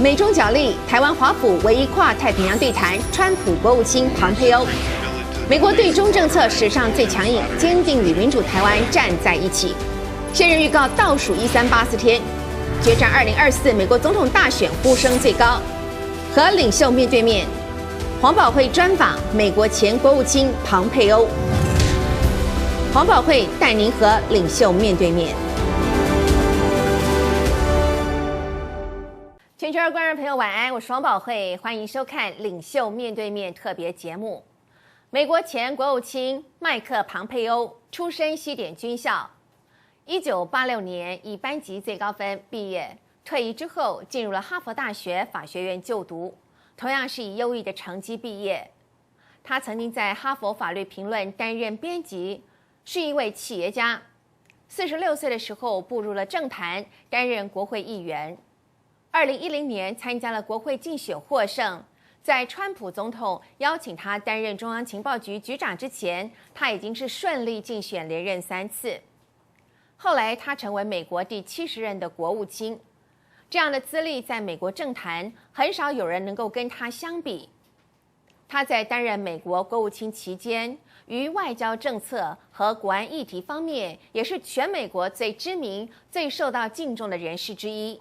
美中角力，台湾华府唯一跨太平洋对谈，川普国务卿庞培欧。美国对中政策史上最强硬，坚定与民主台湾站在一起。现任预告倒数1384天，决战2024美国总统大选呼声最高，和领袖面对面。黄宝慧专访美国前国务卿庞培欧。黄宝慧带您和领袖面对面。全球观众朋友晚安，我是黄宝慧，欢迎收看《领袖面对面》特别节目。美国前国务卿麦克庞培欧出身西点军校，1986年以班级最高分毕业，退役之后进入了哈佛大学法学院就读，同样是以优异的成绩毕业。他曾经在哈佛法律评论担任编辑，是一位企业家。46岁的时候步入了政坛，担任国会议员。2010年参加了国会竞选获胜，在川普总统邀请他担任中央情报局局长之前，他已经是顺利竞选连任3次。后来他成为美国第70任的国务卿，这样的资历在美国政坛很少有人能够跟他相比。他在担任美国国务卿期间，于外交政策和国安议题方面，也是全美国最知名、最受到敬重的人士之一。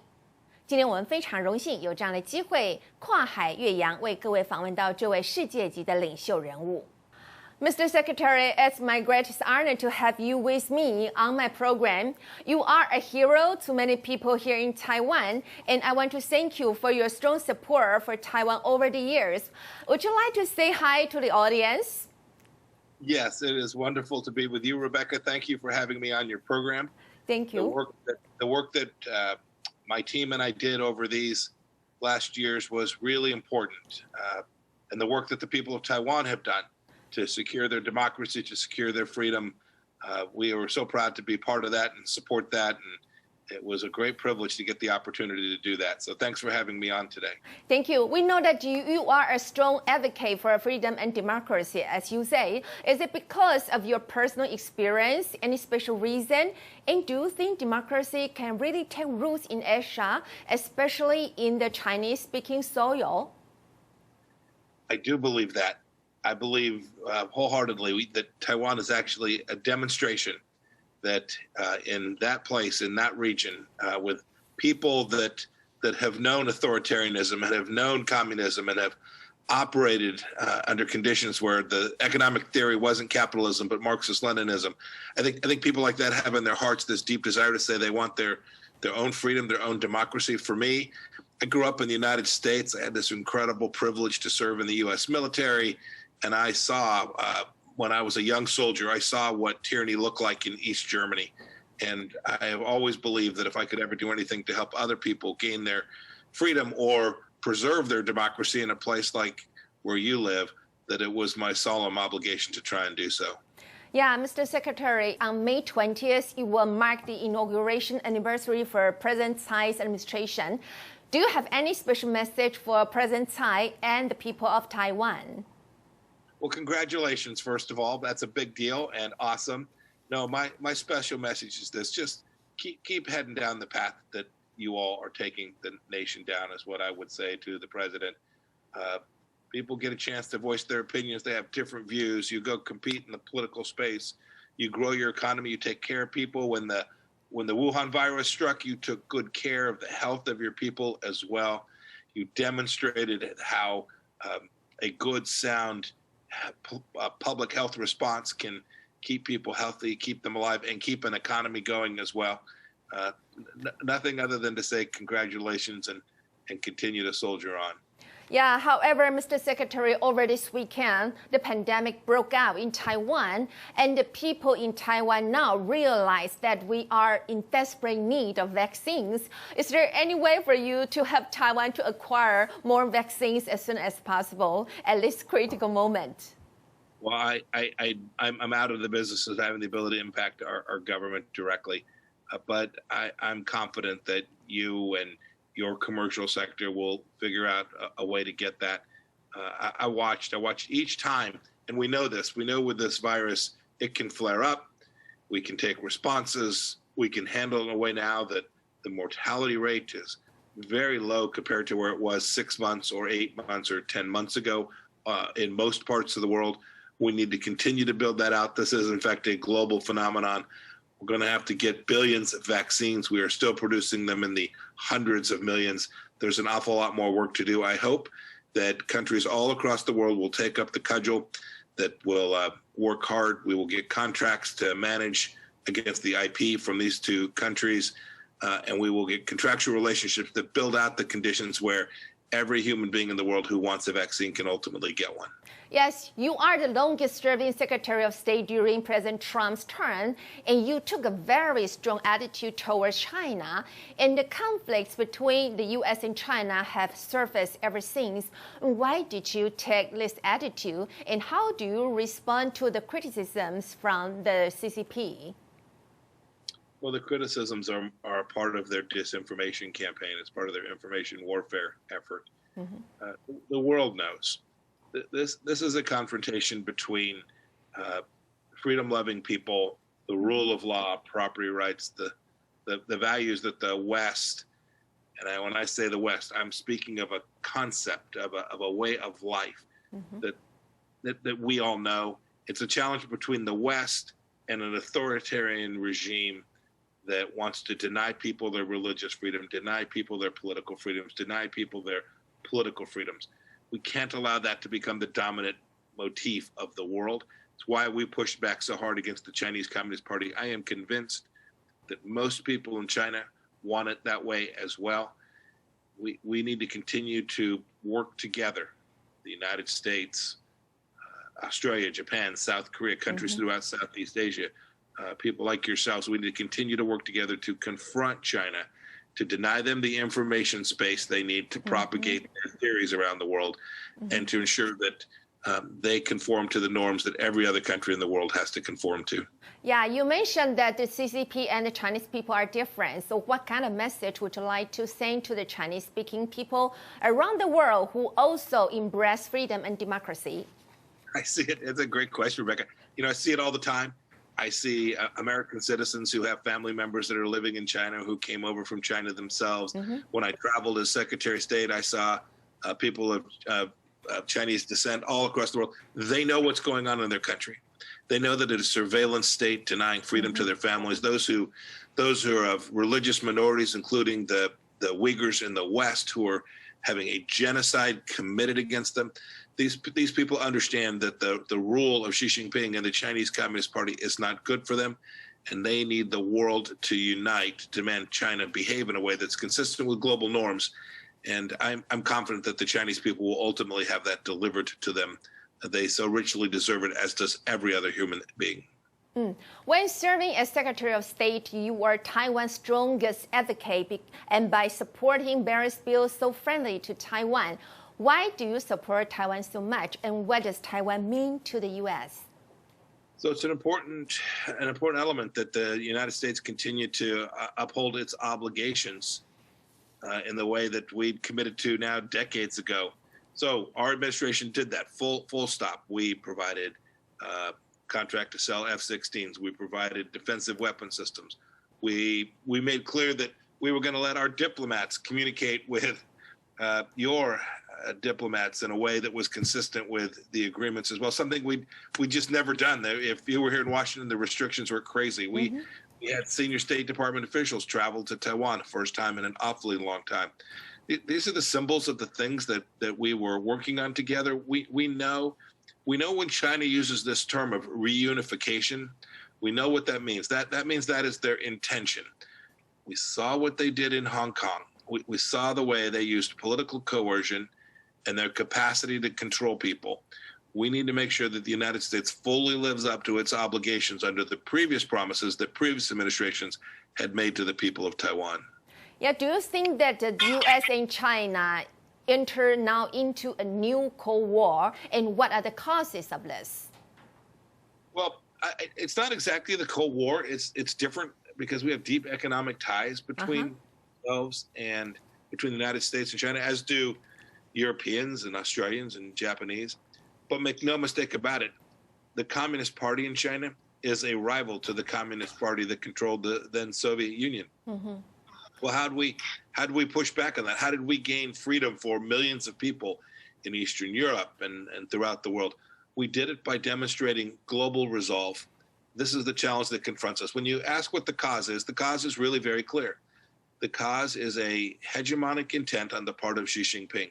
今天我们非常荣幸有这样的机会，跨海越洋为各位访问到这位世界级的领袖人物。Mr. Secretary, it's my greatest honor to have you with me on my program. You are a hero to many people here in Taiwan, and I want to thank you for your strong support for Taiwan over the years. Would you like to say hi to the audience? Yes, it is wonderful to be with you, Rebecca. Thank you for having me on your program. Thank you. The work that my team and I did over these last years was really important. And the work that the people of Taiwan have done to secure their democracy, to secure their freedom. We were so proud to be part of that and support that. And it was a great privilege to get the opportunity to do that. So thanks for having me on today. Thank you. We know that you are a strong advocate for freedom and democracy, as you say. Is it because of your personal experience, any special reason? And do you think democracy can really take roots in Asia, especially in the Chinese-speaking soil? I do believe that. I believe wholeheartedly that Taiwan is actually a demonstration that in that place, in that region, with people that have known authoritarianism and have known communism and have operated under conditions where the economic theory wasn't capitalism but Marxist-Leninism. I think people like that have in their hearts this deep desire to say they want their own freedom, their own democracy. For me, I grew up in the United States. I had this incredible privilege to serve in the U.S. military, and I saw when I was a young soldier, I saw what tyranny looked like in East Germany. And I have always believed that if I could ever do anything to help other people gain their freedom or preserve their democracy in a place like where you live, that it was my solemn obligation to try and do so. Yeah, Mr. Secretary, on May 20th, it will mark the inauguration anniversary for President Tsai's administration. Do you have any special message for President Tsai and the people of Taiwan? Well, congratulations, first of all. That's a big deal and awesome. No, my special message is this. Just keep heading down the path that you all are taking the nation down, is what I would say to the president. People get a chance to voice their opinions. They have different views. You go compete in the political space. You grow your economy. You take care of people. When the Wuhan virus struck, you took good care of the health of your people as well. You demonstrated how a good, sound public health response can keep people healthy, keep them alive, and keep an economy going as well. Nothing other than to say congratulations and continue to soldier on. Yeah, however, Mr. Secretary, over this weekend, the pandemic broke out in Taiwan, and the people in Taiwan now realize that we are in desperate need of vaccines. Is there any way for you to help Taiwan to acquire more vaccines as soon as possible at this critical moment? Well, I'm out of the business of having the ability to impact our government directly, but I'm confident that you and your commercial sector will figure out a way to get that. I watched each time, and we know this. We know with this virus, it can flare up. We can take responses. We can handle it in a way now that the mortality rate is very low compared to where it was 6 months or 8 months or 10 months ago in most parts of the world. We need to continue to build that out. This is, in fact, a global phenomenon. We're going to have to get billions of vaccines. We are still producing them in the hundreds of millions. There's an awful lot more work to do. I hope that countries all across the world will take up the cudgel, that will work hard. We will get contracts to manage against the IP from these two countries, and we will get contractual relationships that build out the conditions where every human being in the world who wants a vaccine can ultimately get one. Yes, you are the longest-serving Secretary of State during President Trump's term, and you took a very strong attitude towards China, and the conflicts between the U.S. and China have surfaced ever since. Why did you take this attitude, and how do you respond to the criticisms from the CCP? Well, the criticisms are a part of their disinformation campaign. It's part of their information warfare effort. The world knows. This is a confrontation between freedom-loving people, the rule of law, property rights, the values that the West, and when I say the West, I'm speaking of a concept, of a way of life that we all know. It's a challenge between the West and an authoritarian regime that wants to deny people their religious freedom, deny people their political freedoms, deny people their political freedoms. We can't allow that to become the dominant motif of the world. It's why we pushed back so hard against the Chinese Communist Party. I am convinced that most people in China want it that way as well. We need to continue to work together. The United States, Australia, Japan, South Korea, countries throughout Southeast Asia, people like yourselves, we need to continue to work together to confront China, to deny them the information space they need to propagate their theories around the world, and to ensure that they conform to the norms that every other country in the world has to conform to. Yeah, you mentioned that the CCP and the Chinese people are different. So what kind of message would you like to send to the Chinese-speaking people around the world who also embrace freedom and democracy? I see it. It's a great question, Rebecca. You know, I see it all the time. I see American citizens who have family members that are living in China who came over from China themselves. When I traveled as Secretary of State, I saw people of Chinese descent all across the world. They know what's going on in their country. They know that it is a surveillance state denying freedom to their families. Those who are of religious minorities, including the Uyghurs in the West, who are having a genocide committed against them. These people understand that the rule of Xi Jinping and the Chinese Communist Party is not good for them, and they need the world to unite to demand China behave in a way that's consistent with global norms. And I'm confident that the Chinese people will ultimately have that delivered to them. They so richly deserve it, as does every other human being. When serving as Secretary of State, you were Taiwan's strongest advocate, and by supporting various bills so friendly to Taiwan. Why do you support Taiwan so much, and what does Taiwan mean to the U.S.? So it's an important element that the United States continue to uphold its obligations in the way that we'd committed to now decades ago. So our administration did that, full stop. We provided contract to sell F-16s. We provided defensive weapon systems. We made clear that we were going to let our diplomats communicate with your diplomats in a way that was consistent with the agreements as well. Something we just never done. If you were here in Washington, the restrictions were crazy. We had senior State Department officials travel to Taiwan, first time in an awfully long time. These are the symbols of the things that we were working on together. We know when China uses this term of reunification, we know what that means. That means that is their intention. We saw what they did in Hong Kong. We saw the way they used political coercion and their capacity to control people. We need to make sure that the United States fully lives up to its obligations under the previous promises that previous administrations had made to the people of Taiwan. Yeah, do you think that the U.S. and China enter now into a new Cold War, and what are the causes of this? Well, it's not exactly the Cold War. It's different because we have deep economic ties between those and between the United States and China, as do Europeans and Australians and Japanese. But make no mistake about it, the Communist Party in China is a rival to the Communist Party that controlled the then Soviet Union. Well, how did we push back on that? How did we gain freedom for millions of people in Eastern Europe and throughout the world? We did it by demonstrating global resolve. This is the challenge that confronts us. When you ask what the cause is really very clear. The cause is a hegemonic intent on the part of Xi Jinping,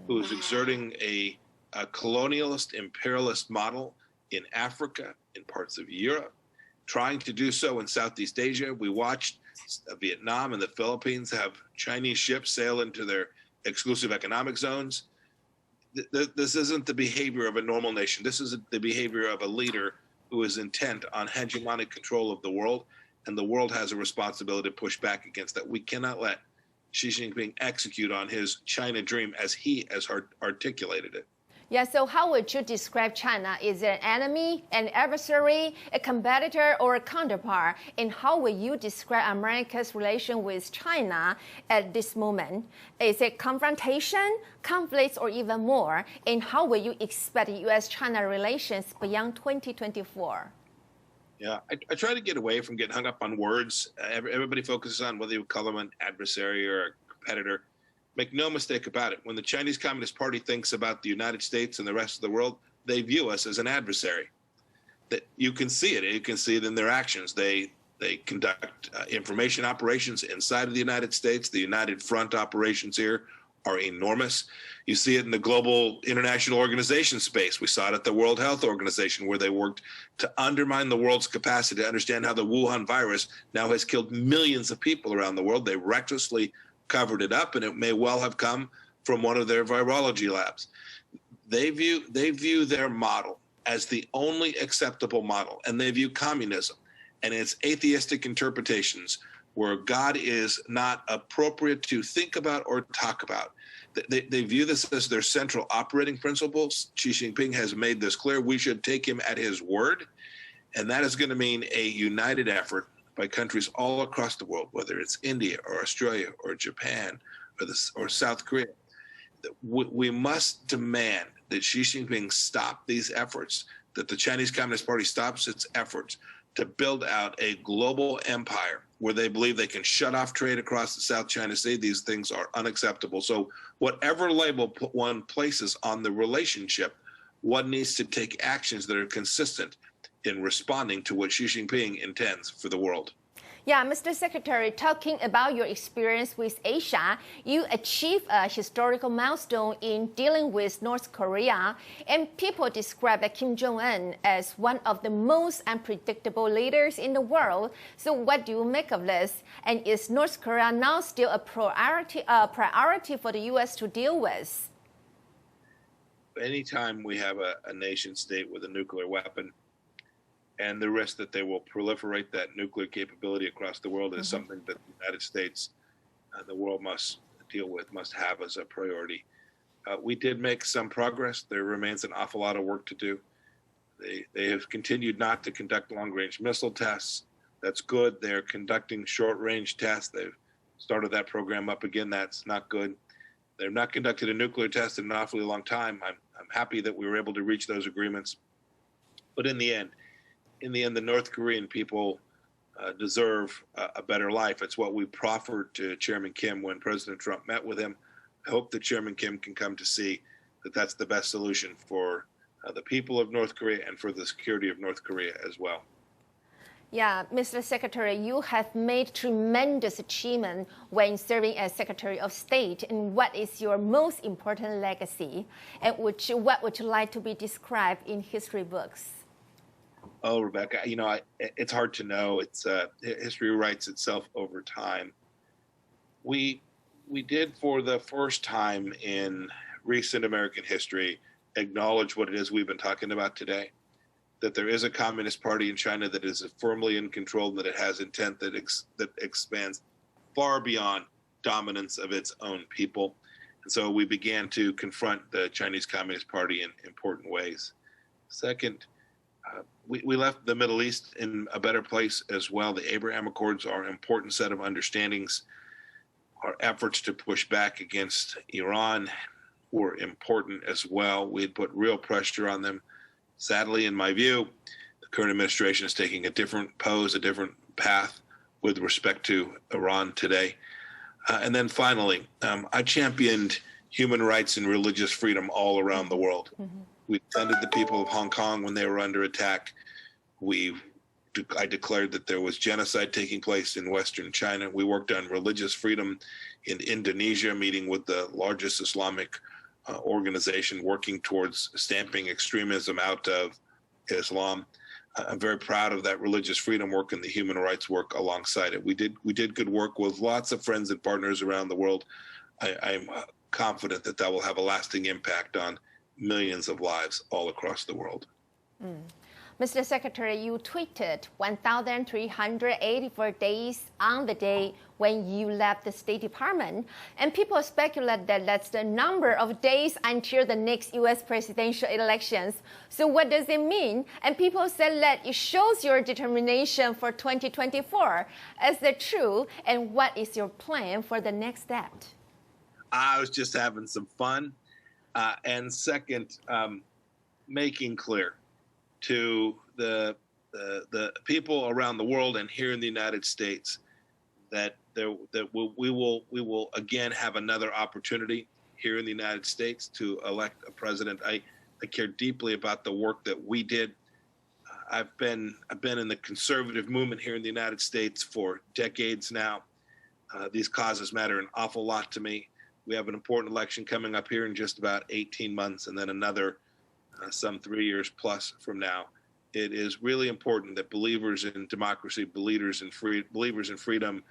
who is exerting a colonialist, imperialist model in Africa, in parts of Europe, trying to do so in Southeast Asia. We watched Vietnam and the Philippines have Chinese ships sail into their exclusive economic zones. This isn't the behavior of a normal nation. This is the behavior of a leader who is intent on hegemonic control of the world, and the world has a responsibility to push back against that. We cannot let Xi Jinping execute on his China dream as he has articulated it. Yeah, so how would you describe China? Is it an enemy, an adversary, a competitor, or a counterpart? And how will you describe America's relation with China at this moment? Is it confrontation, conflicts, or even more? And how will you expect U.S.-China relations beyond 2024? Yeah, I try to get away from getting hung up on words. Everybody focuses on whether you call them an adversary or a competitor. Make no mistake about it. When the Chinese Communist Party thinks about the United States and the rest of the world, they view us as an adversary. That you can see it. You can see it in their actions. They conduct information operations inside of the United States. The United Front operations here are enormous. You see it in the global international organization space. We saw it at the World Health Organization, where they worked to undermine the world's capacity to understand how the Wuhan virus now has killed millions of people around the world. They recklessly covered it up, and it may well have come from one of their virology labs. They view their model as the only acceptable model, and they view communism and its atheistic interpretations, where God is not appropriate to think about or talk about. They view this as their central operating principles. Xi Jinping has made this clear. We should take him at his word, and that is going to mean a united effort by countries all across the world, whether it's India or Australia or Japan or South Korea. We must demand that Xi Jinping stop these efforts, that the Chinese Communist Party stops its efforts to build out a global empire where they believe they can shut off trade across the South China Sea. These things are unacceptable. So whatever label one places on the relationship, one needs to take actions that are consistent in responding to what Xi Jinping intends for the world. Yeah, Mr. Secretary, talking about your experience with Asia, you achieved a historical milestone in dealing with North Korea, and people describe Kim Jong-un as one of the most unpredictable leaders in the world. So what do you make of this? And is North Korea now still a priority for the U.S. to deal with? Anytime we have a nation state with a nuclear weapon, and the risk that they will proliferate that nuclear capability across the world is something that the United States, the world must deal with, must have as a priority. We did make some progress. There remains an awful lot of work to do. They have continued not to conduct long-range missile tests. That's good. They're conducting short-range tests. They've started that program up again. That's not good. They've not conducted a nuclear test in an awfully long time. I'm happy that we were able to reach those agreements. But in the end, the North Korean people deserve a better life. It's what we proffered to Chairman Kim when President Trump met with him. I hope that Chairman Kim can come to see that that's the best solution for the people of North Korea and for the security of North Korea as well. Yeah, Mr. Secretary, you have made tremendous achievement when serving as Secretary of State. And what is your most important legacy? And what would you like to be described in history books? Oh, Rebecca, it's hard to know. It's history writes itself over time. We did, for the first time in recent American history, acknowledge what it is we've been talking about today, that there is a Communist Party in China that is firmly in control, that it has intent that expands far beyond dominance of its own people. And so we began to confront the Chinese Communist Party in important ways. Second, we left the Middle East in a better place as well. The Abraham Accords are an important set of understandings. Our efforts to push back against Iran were important as well. We had put real pressure on them. Sadly, in my view, the current administration is taking a different pose, a different path with respect to Iran today. And then finally, I championed human rights and religious freedom all around the world. We defended the people of Hong Kong when they were under attack. I declared that there was genocide taking place in Western China. We worked on religious freedom in Indonesia, meeting with the largest Islamic organization working towards stamping extremism out of Islam. I'm very proud of that religious freedom work and the human rights work alongside it. We did good work with lots of friends and partners around the world. I'm confident that that will have a lasting impact on millions of lives all across the world. Mr. Secretary, you tweeted 1,384 days on the day when you left the State Department, and people speculate that that's the number of days until the next U.S. presidential elections. So what does it mean? And people said that it shows your determination for 2024. Is that true? And what is your plan for the next step? I was just having some fun. And second, making clear to the people around the world and here in the United States that we will again have another opportunity here in the United States to elect a president. I care deeply about the work that we did. I've been in the conservative movement here in the United States for decades now. These causes matter an awful lot to me. We have an important election coming up here in just about 18 months, and then another some 3 years plus from now. It is really important that believers in democracy, believers in freedom,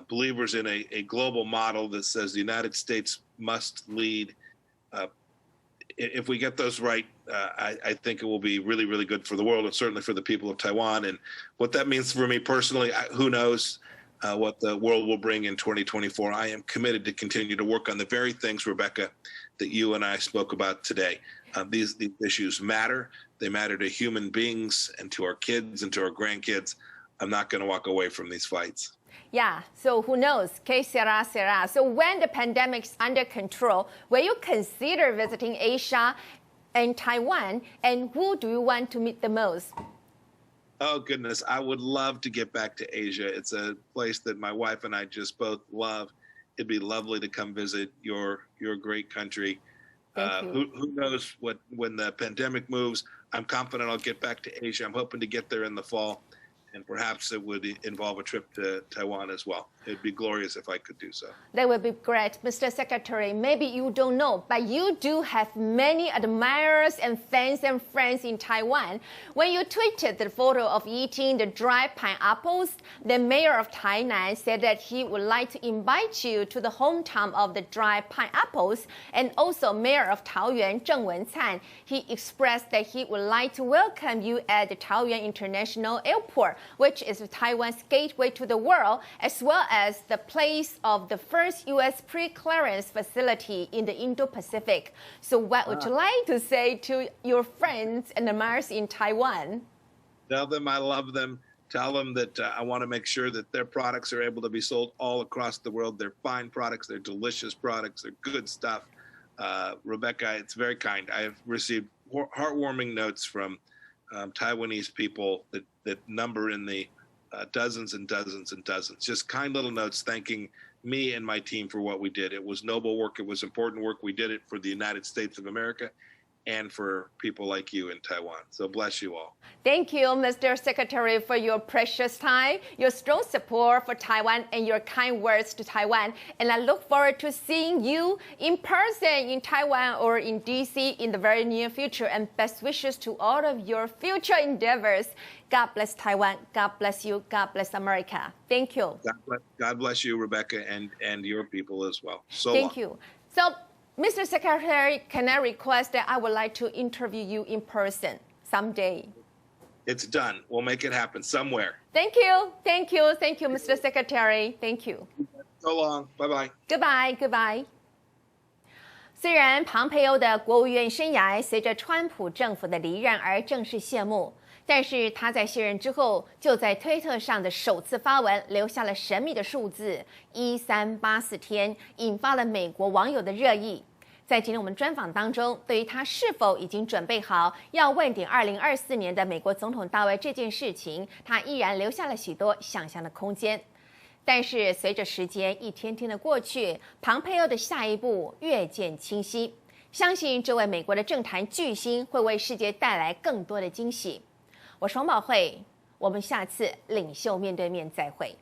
believers in a global model that says the United States must lead. If we get those right, I think it will be really, really good for the world and certainly for the people of Taiwan. And what that means for me personally, who knows what the world will bring in 2024. I am committed to continue to work on the very things, Rebecca, that you and I spoke about today. These issues matter. They matter to human beings and to our kids and to our grandkids. I'm not going to walk away from these fights. Yeah, so who knows? Que sera, sera. So when the pandemic's under control, will you consider visiting Asia and Taiwan? And who do you want to meet the most? Oh, goodness. I would love to get back to Asia. It's a place that my wife and I just both love. It'd be lovely to come visit your great country. Who knows when the pandemic moves? I'm confident I'll get back to Asia. I'm hoping to get there in the fall, and perhaps it would involve a trip to Taiwan as well. It'd be glorious if I could do so. That would be great. Mr. Secretary, maybe you don't know, but you do have many admirers and fans and friends in Taiwan. When you tweeted the photo of eating the dry pineapples, the mayor of Tainan said that he would like to invite you to the hometown of the dry pineapples. And also Mayor of Taoyuan, Zheng Wenchan, he expressed that he would like to welcome you at the Taoyuan International Airport, which is Taiwan's gateway to the world, as well as the place of the first U.S. pre-clearance facility in the Indo-Pacific. So what would you like to say to your friends and admirers in Taiwan? Tell them I love them. Tell them that I want to make sure that their products are able to be sold all across the world. They're fine products. They're delicious products. They're good stuff. Rebecca, it's very kind. I have received heartwarming notes from Taiwanese people that number in the dozens and dozens and dozens. Just kind little notes thanking me and my team for what we did. It was noble work. It was important work. We did it for the United States of America and for people like you in Taiwan. So bless you all. Thank you, Mr. Secretary, for your precious time, your strong support for Taiwan, and your kind words to Taiwan. And I look forward to seeing you in person in Taiwan or in D.C. in the very near future. And best wishes to all of your future endeavors. God bless Taiwan. God bless you. God bless America. Thank you. God bless you, Rebecca, and your people as well. Thank you. So, Mr. Secretary, can I request that I would like to interview you in person someday? It's done. We'll make it happen somewhere. Thank you. Thank you. Thank you, Mr. Secretary. Thank you. So long. Bye-bye. Goodbye. Goodbye. 虽然庞培欧的国务院生涯随着川普政府的离任而正式谢幕，但是他在卸任之后，就在推特上的首次发文留下了神秘的数字1384天，引发了美国网友的热议。在今天我们专访当中，对于他是否已经准备好要问鼎2024年的美国总统大位这件事情，他依然留下了许多想象的空间。但是随着时间一天天的过去，庞佩欧的下一步越见清晰。相信这位美国的政坛巨星会为世界带来更多的惊喜。我是黄宝慧，我们下次领袖面对面再会。